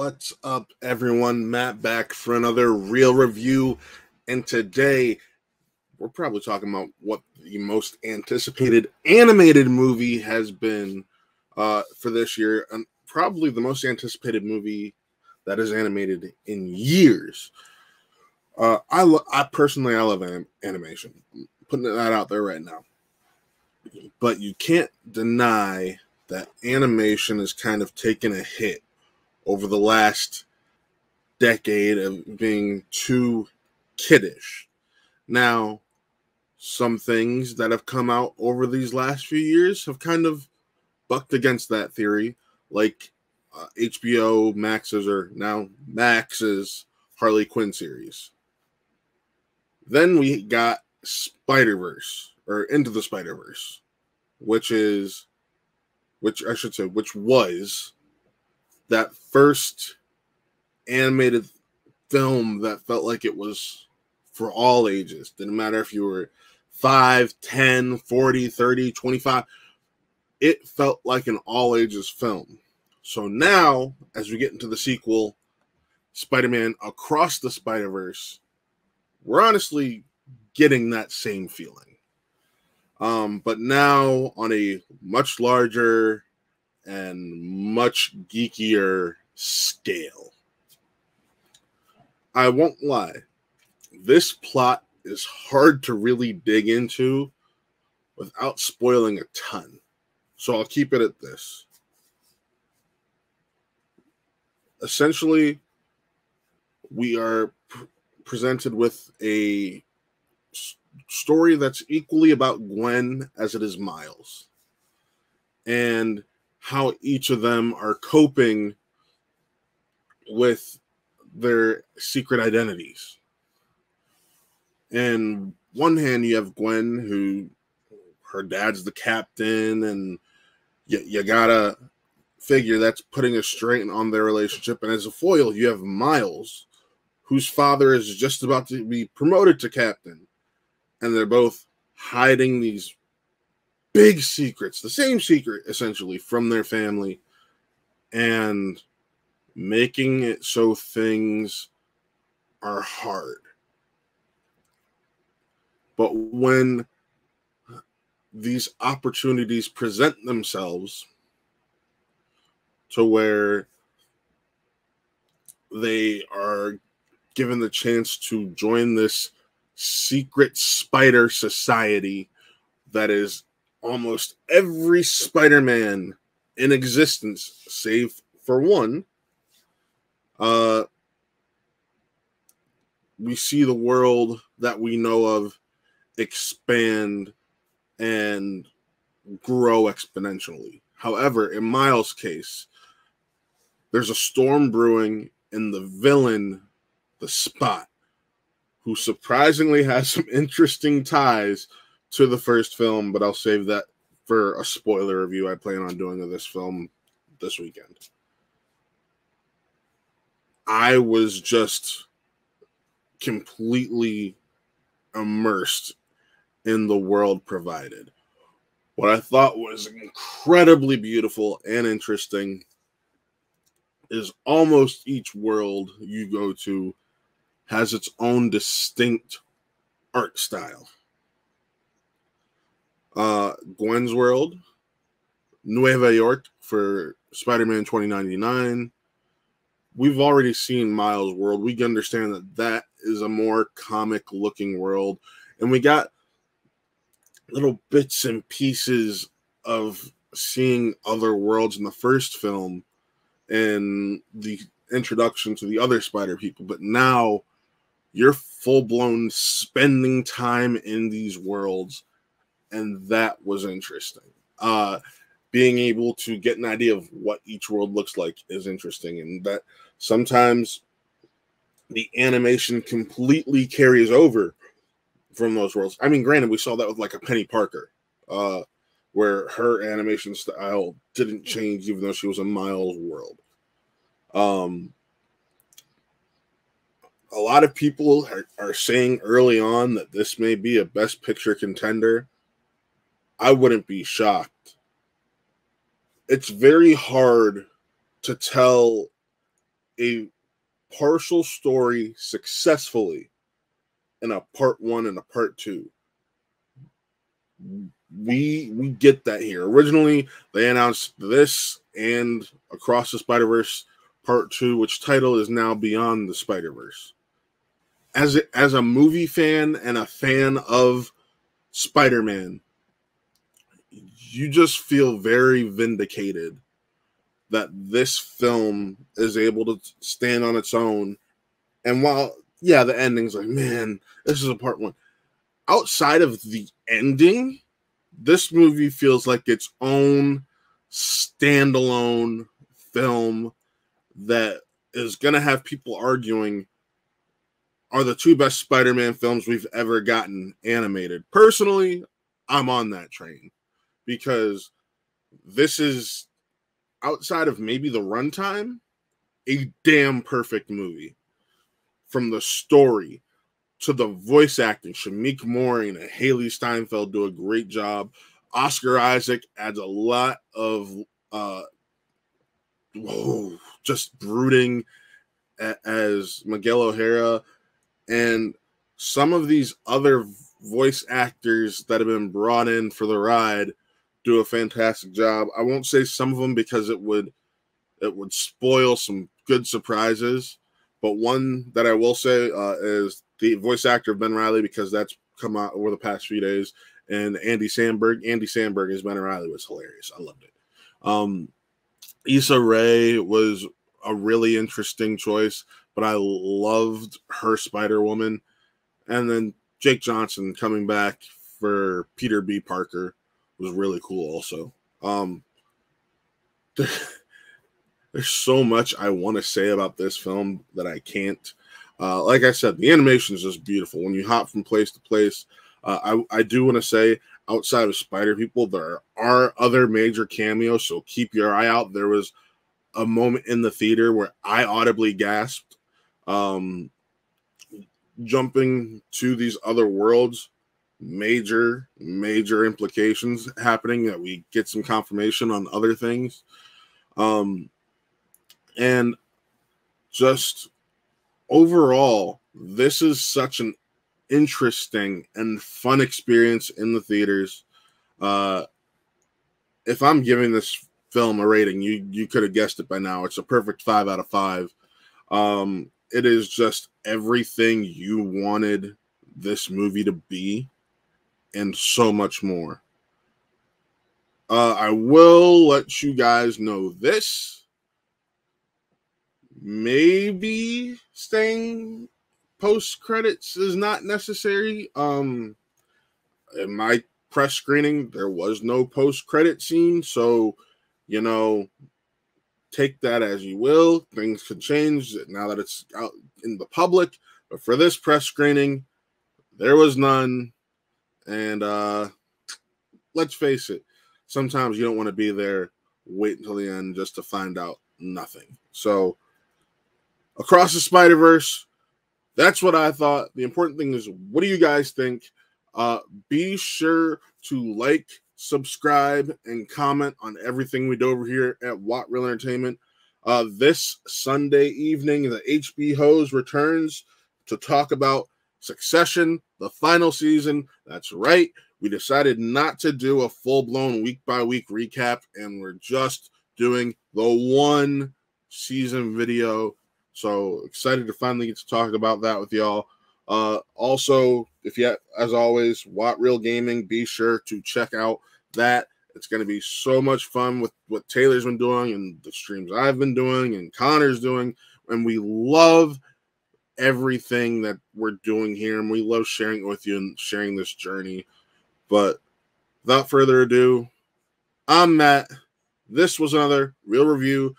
What's up, everyone? Matt back for another real review, and today we're probably talking about what the most anticipated animated movie has been for this year, and probably the most anticipated movie that is animated in years. I personally love animation. I'm putting that out there right now, but you can't deny that animation has kind of taken a hit over the last decade of being too kiddish. Now, some things that have come out over these last few years have kind of bucked against that theory, like HBO Max's Harley Quinn series. Then we got Spider-Verse, or Into the Spider-Verse, which was that first animated film that felt like it was for all ages. Didn't matter if you were 5, 10, 40, 30, 25. It felt like an all ages film. So now, as we get into the sequel, Spider-Man Across the Spider-Verse, we're honestly getting that same feeling. But now on a much larger and much geekier scale. I won't lie, this plot is hard to really dig into without spoiling a ton. So I'll keep it at this. Essentially, we are presented with a story that's equally about Gwen as it is Miles, and how each of them are coping with their secret identities. And one hand, you have Gwen, who her dad's the captain, and you gotta figure that's putting a strain on their relationship. And as a foil, you have Miles, whose father is just about to be promoted to captain, and they're both hiding these big secrets, the same secret essentially, from their family, and making it so things are hard. But when these opportunities present themselves to where they are given the chance to join this secret spider society that is almost every Spider-Man in existence, save for one, we see the world that we know of expand and grow exponentially. However, in Miles' case, there's a storm brewing, and the villain, the Spot, who surprisingly has some interesting ties to the first film, but I'll save that for a spoiler review I plan on doing of this film this weekend. I was just completely immersed in the world provided. What I thought was incredibly beautiful and interesting is almost each world you go to has its own distinct art style. Gwen's world, Nueva York for Spider-Man 2099. We've already seen Miles' world. We can understand that that is a more comic-looking world. And we got little bits and pieces of seeing other worlds in the first film and the introduction to the other Spider people. But now you're full-blown spending time in these worlds, and that was interesting. Being able to get an idea of what each world looks like is interesting, and that sometimes the animation completely carries over from those worlds. I mean, granted, we saw that with like a Penny Parker, where her animation style didn't change even though she was in Miles' world. A lot of people are saying early on that this may be a Best Picture contender. I wouldn't be shocked. It's very hard to tell a partial story successfully in a part 1 and a part 2. We get that here. Originally, they announced this and Across the Spider-Verse Part 2, which title is now Beyond the Spider-Verse. As a movie fan and a fan of Spider-Man, you just feel very vindicated that this film is able to stand on its own. And while, yeah, the ending's like, man, this is a part 1. Outside of the ending, this movie feels like its own standalone film that is going to have people arguing are the 2 best Spider-Man films we've ever gotten animated. Personally, I'm on that train because this is, outside of maybe the runtime, a damn perfect movie. From the story to the voice acting, Shameik Moore and Haley Steinfeld do a great job. Oscar Isaac adds a lot of just brooding as Miguel O'Hara, and some of these other voice actors that have been brought in for the ride do a fantastic job. I won't say some of them because it would spoil some good surprises, but one that I will say is the voice actor of Ben Reilly, because that's come out over the past few days, and Andy Samberg. Andy Samberg as Ben Reilly was hilarious. I loved it. Issa Rae was a really interesting choice, but I loved her Spider-Woman. And then Jake Johnson coming back for Peter B. Parker was really cool also. There's so much I want to say about this film that I can't. Like I said, the animation is just beautiful. When you hop from place to place, I do want to say, outside of Spider People, there are other major cameos, so keep your eye out. There was a moment in the theater where I audibly gasped. Jumping to these other worlds, major implications happening that we get some confirmation on other things. And just overall, this is such an interesting and fun experience in the theaters. If I'm giving this film a rating, you could have guessed it by now. It's a perfect 5 out of 5. It is just everything you wanted this movie to be and so much more. I will let you guys know this. Maybe staying post credits is not necessary. In my press screening, there was no post credit scene, so take that as you will. Things could change now that it's out in the public, but for this press screening, there was none. And let's face it, sometimes you don't want to be there, wait until the end just to find out nothing. So Across the Spider-Verse, that's what I thought. The important thing is, what do you guys think? Be sure to like, subscribe, and comment on everything we do over here at What Real Entertainment. This Sunday evening, the HBO returns to talk about Succession, the final season. That's right. We decided not to do a full-blown week-by-week recap, and we're just doing the one season video. So excited to finally get to talk about that with y'all. Also, if you, as always, What Real Gaming, be sure to check out that. It's going to be so much fun with what Taylor's been doing and the streams I've been doing and Connor's doing. And we love everything that we're doing here, and we love sharing it with you and sharing this journey. But without further ado, I'm Matt. This was another Real Review.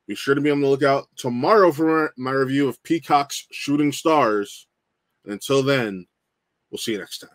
Be sure to be on the lookout tomorrow for my review of Peacock's Shooting Stars. And until then, we'll see you next time.